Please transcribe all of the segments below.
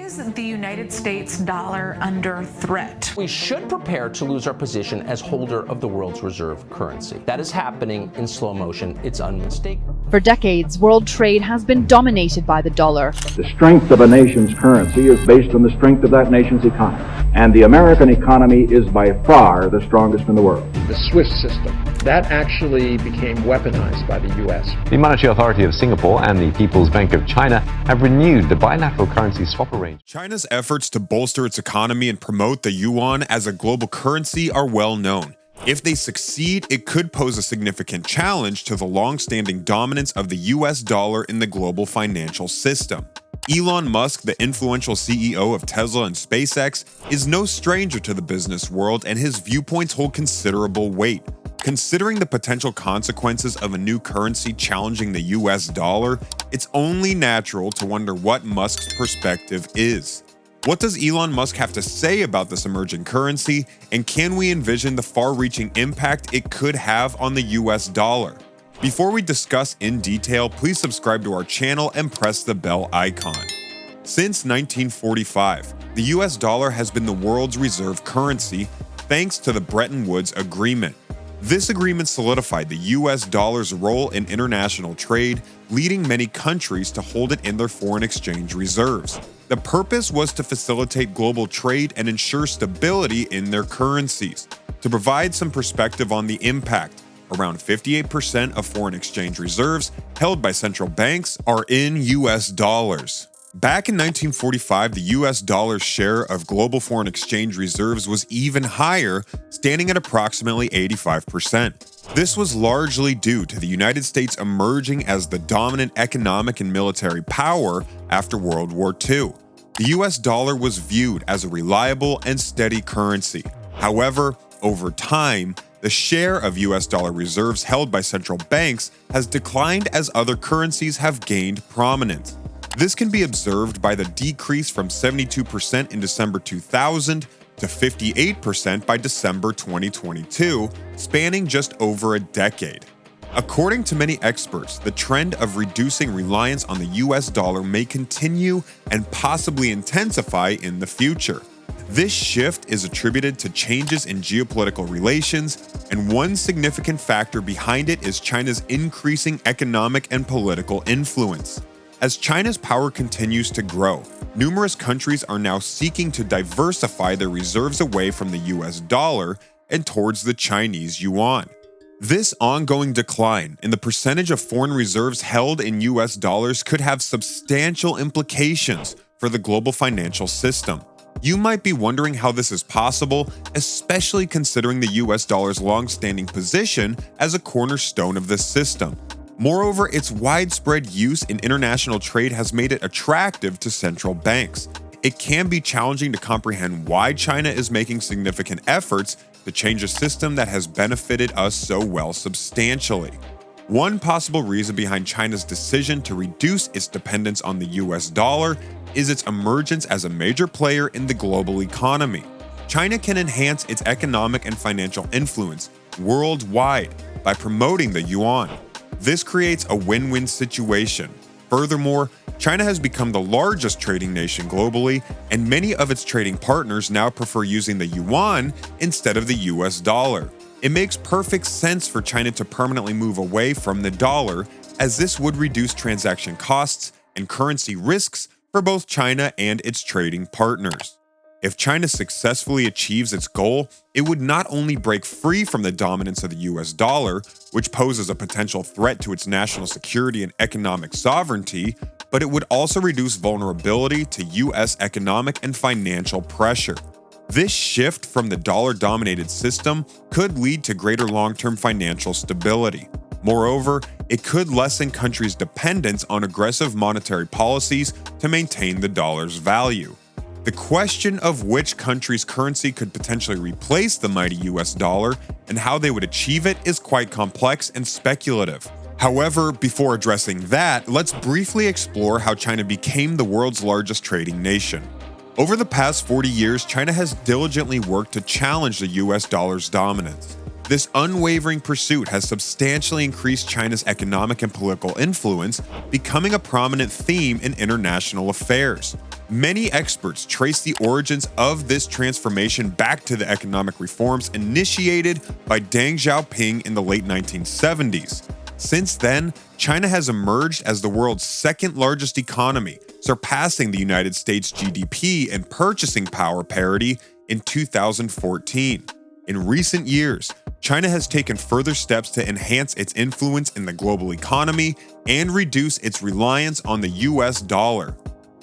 Is the United States dollar under threat? We should prepare to lose our position as holder of the world's reserve currency. That is happening in slow motion. It's unmistakable. For decades, world trade has been dominated by the dollar. The strength of a nation's currency is based on the strength of that nation's economy. And the American economy is by far the strongest in the world. The SWIFT system, that actually became weaponized by the U.S. The Monetary Authority of Singapore and the People's Bank of China have renewed the bilateral currency swap arrangement. China's efforts to bolster its economy and promote the yuan as a global currency are well known. If they succeed, it could pose a significant challenge to the long-standing dominance of the US dollar in the global financial system. Elon Musk, the influential CEO of Tesla and SpaceX, is no stranger to the business world, and his viewpoints hold considerable weight. Considering the potential consequences of a new currency challenging the US dollar, it's only natural to wonder what Musk's perspective is. What does Elon Musk have to say about this emerging currency, and can we envision the far-reaching impact it could have on the US dollar? Before we discuss in detail, please subscribe to our channel and press the bell icon. Since 1945, the US dollar has been the world's reserve currency thanks to the Bretton Woods Agreement. This agreement solidified the US dollar's role in international trade, leading many countries to hold it in their foreign exchange reserves. The purpose was to facilitate global trade and ensure stability in their currencies. To provide some perspective on the impact, around 58% of foreign exchange reserves held by central banks are in US dollars. Back in 1945, the US dollar's share of global foreign exchange reserves was even higher, standing at approximately 85%. This was largely due to the United States emerging as the dominant economic and military power after World War II. The US dollar was viewed as a reliable and steady currency. However, over time, the share of US dollar reserves held by central banks has declined as other currencies have gained prominence. This can be observed by the decrease from 72% in December 2000 to 58% by December 2022, spanning just over a decade. According to many experts, the trend of reducing reliance on the US dollar may continue and possibly intensify in the future. This shift is attributed to changes in geopolitical relations, and one significant factor behind it is China's increasing economic and political influence. As China's power continues to grow, numerous countries are now seeking to diversify their reserves away from the US dollar and towards the Chinese yuan. This ongoing decline in the percentage of foreign reserves held in US dollars could have substantial implications for the global financial system. You might be wondering how this is possible, especially considering the US dollar's long-standing position as a cornerstone of this system. Moreover, its widespread use in international trade has made it attractive to central banks. It can be challenging to comprehend why China is making significant efforts to change a system that has benefited us so well substantially. One possible reason behind China's decision to reduce its dependence on the US dollar is its emergence as a major player in the global economy. China can enhance its economic and financial influence worldwide by promoting the yuan. This creates a win-win situation. Furthermore, China has become the largest trading nation globally, and many of its trading partners now prefer using the yuan instead of the US dollar. It makes perfect sense for China to permanently move away from the dollar, as this would reduce transaction costs and currency risks for both China and its trading partners. If China successfully achieves its goal, it would not only break free from the dominance of the US dollar, which poses a potential threat to its national security and economic sovereignty, but it would also reduce vulnerability to US economic and financial pressure. This shift from the dollar-dominated system could lead to greater long-term financial stability. Moreover, it could lessen countries' dependence on aggressive monetary policies to maintain the dollar's value. The question of which country's currency could potentially replace the mighty US dollar and how they would achieve it is quite complex and speculative. However, before addressing that, let's briefly explore how China became the world's largest trading nation. Over the past 40 years, China has diligently worked to challenge the US dollar's dominance. This unwavering pursuit has substantially increased China's economic and political influence, becoming a prominent theme in international affairs. Many experts trace the origins of this transformation back to the economic reforms initiated by Deng Xiaoping in the late 1970s. Since then, China has emerged as the world's second largest economy, surpassing the United States GDP and purchasing power parity in 2014. In recent years, China has taken further steps to enhance its influence in the global economy and reduce its reliance on the US dollar.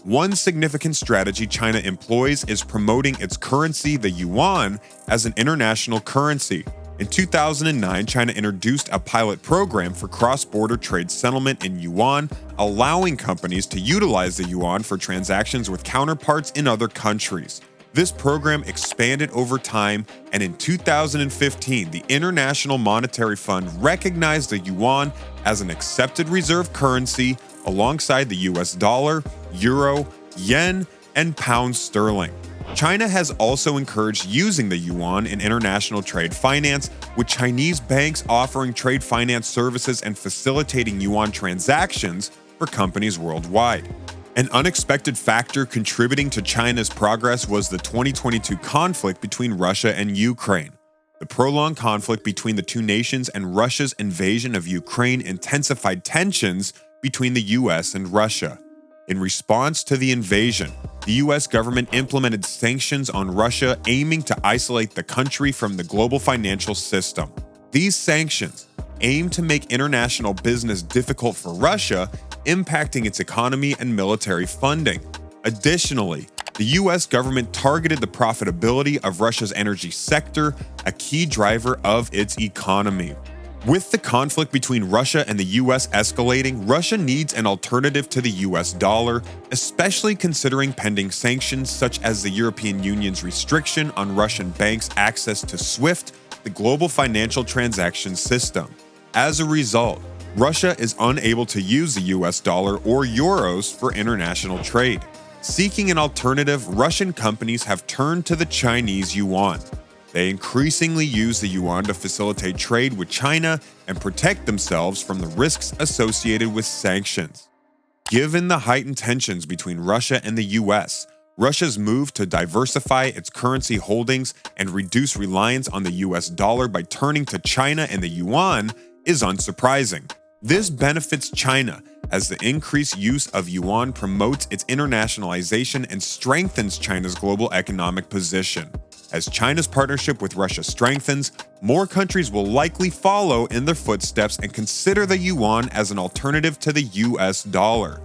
One significant strategy China employs is promoting its currency, the yuan, as an international currency. In 2009, China introduced a pilot program for cross-border trade settlement in yuan, allowing companies to utilize the yuan for transactions with counterparts in other countries. This program expanded over time, and in 2015, the International Monetary Fund recognized the yuan as an accepted reserve currency alongside the US dollar, euro, yen, and pound sterling. China has also encouraged using the yuan in international trade finance, with Chinese banks offering trade finance services and facilitating yuan transactions for companies worldwide. An unexpected factor contributing to China's progress was the 2022 conflict between Russia and Ukraine. The prolonged conflict between the two nations and Russia's invasion of Ukraine intensified tensions between the US and Russia. In response to the invasion, the US government implemented sanctions on Russia aiming to isolate the country from the global financial system. These sanctions aim to make international business difficult for Russia, impacting its economy and military funding. Additionally, the US government targeted the profitability of Russia's energy sector, a key driver of its economy. With the conflict between Russia and the US escalating, Russia needs an alternative to the US dollar, especially considering pending sanctions such as the European Union's restriction on Russian banks' access to SWIFT, the global financial transaction system. As a result, Russia is unable to use the US dollar or euros for international trade. Seeking an alternative, Russian companies have turned to the Chinese yuan. They increasingly use the yuan to facilitate trade with China and protect themselves from the risks associated with sanctions. Given the heightened tensions between Russia and the US, Russia's move to diversify its currency holdings and reduce reliance on the US dollar by turning to China and the yuan is unsurprising. This benefits China, as the increased use of yuan promotes its internationalization and strengthens China's global economic position. As China's partnership with Russia strengthens, more countries will likely follow in their footsteps and consider the yuan as an alternative to the US dollar.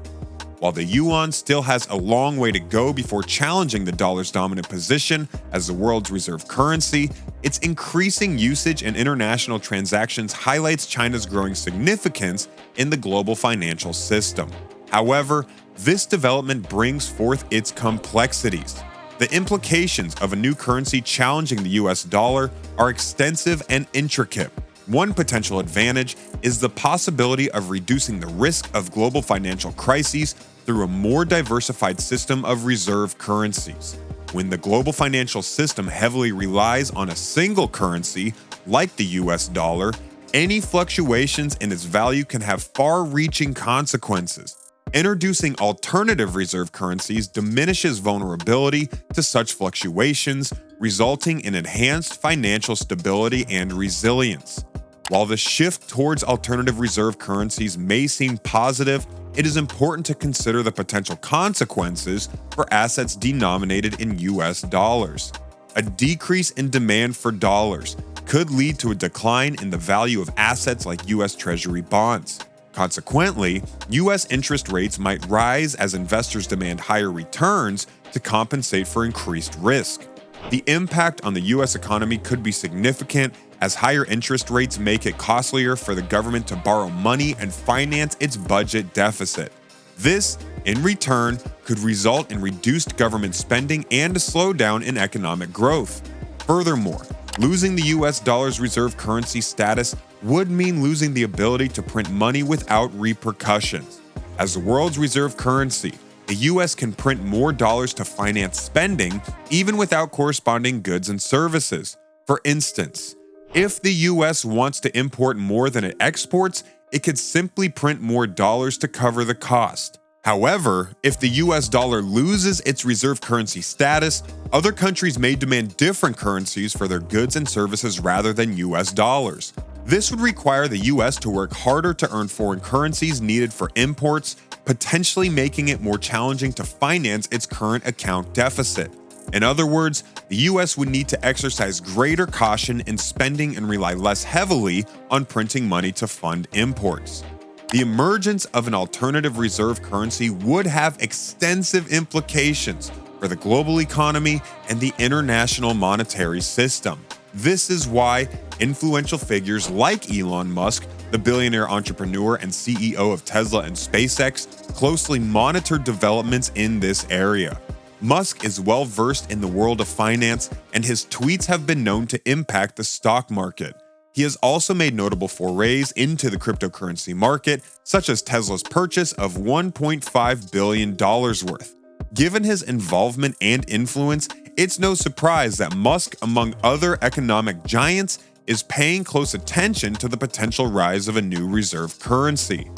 While the yuan still has a long way to go before challenging the dollar's dominant position as the world's reserve currency, its increasing usage in international transactions highlights China's growing significance in the global financial system. However, this development brings forth its complexities. The implications of a new currency challenging the US dollar are extensive and intricate. One potential advantage is the possibility of reducing the risk of global financial crises through a more diversified system of reserve currencies. When the global financial system heavily relies on a single currency, like the US dollar, any fluctuations in its value can have far-reaching consequences. Introducing alternative reserve currencies diminishes vulnerability to such fluctuations, resulting in enhanced financial stability and resilience. While the shift towards alternative reserve currencies may seem positive, it is important to consider the potential consequences for assets denominated in US dollars. A decrease in demand for dollars could lead to a decline in the value of assets like US Treasury bonds. Consequently, US interest rates might rise as investors demand higher returns to compensate for increased risk. The impact on the US economy could be significant, as higher interest rates make it costlier for the government to borrow money and finance its budget deficit. This, in return, could result in reduced government spending and a slowdown in economic growth. Furthermore, losing the US dollar's reserve currency status would mean losing the ability to print money without repercussions. As the world's reserve currency, the US can print more dollars to finance spending, even without corresponding goods and services. For instance, if the US wants to import more than it exports, it could simply print more dollars to cover the cost. However, if the US dollar loses its reserve currency status, other countries may demand different currencies for their goods and services rather than US dollars. This would require the US to work harder to earn foreign currencies needed for imports, potentially making it more challenging to finance its current account deficit. In other words, the US would need to exercise greater caution in spending and rely less heavily on printing money to fund imports. The emergence of an alternative reserve currency would have extensive implications for the global economy and the international monetary system. This is why influential figures like Elon Musk, the billionaire entrepreneur and CEO of Tesla and SpaceX, closely monitor developments in this area. Musk is well versed in the world of finance, and his tweets have been known to impact the stock market. He has also made notable forays into the cryptocurrency market, such as Tesla's purchase of $1.5 billion worth. Given his involvement and influence, it's no surprise that Musk, among other economic giants, is paying close attention to the potential rise of a new reserve currency.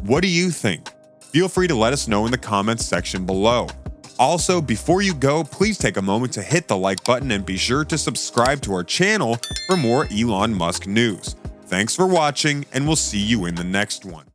What do you think? Feel free to let us know in the comments section below. Also, before you go, please take a moment to hit the like button and be sure to subscribe to our channel for more Elon Musk news. Thanks for watching, and we'll see you in the next one.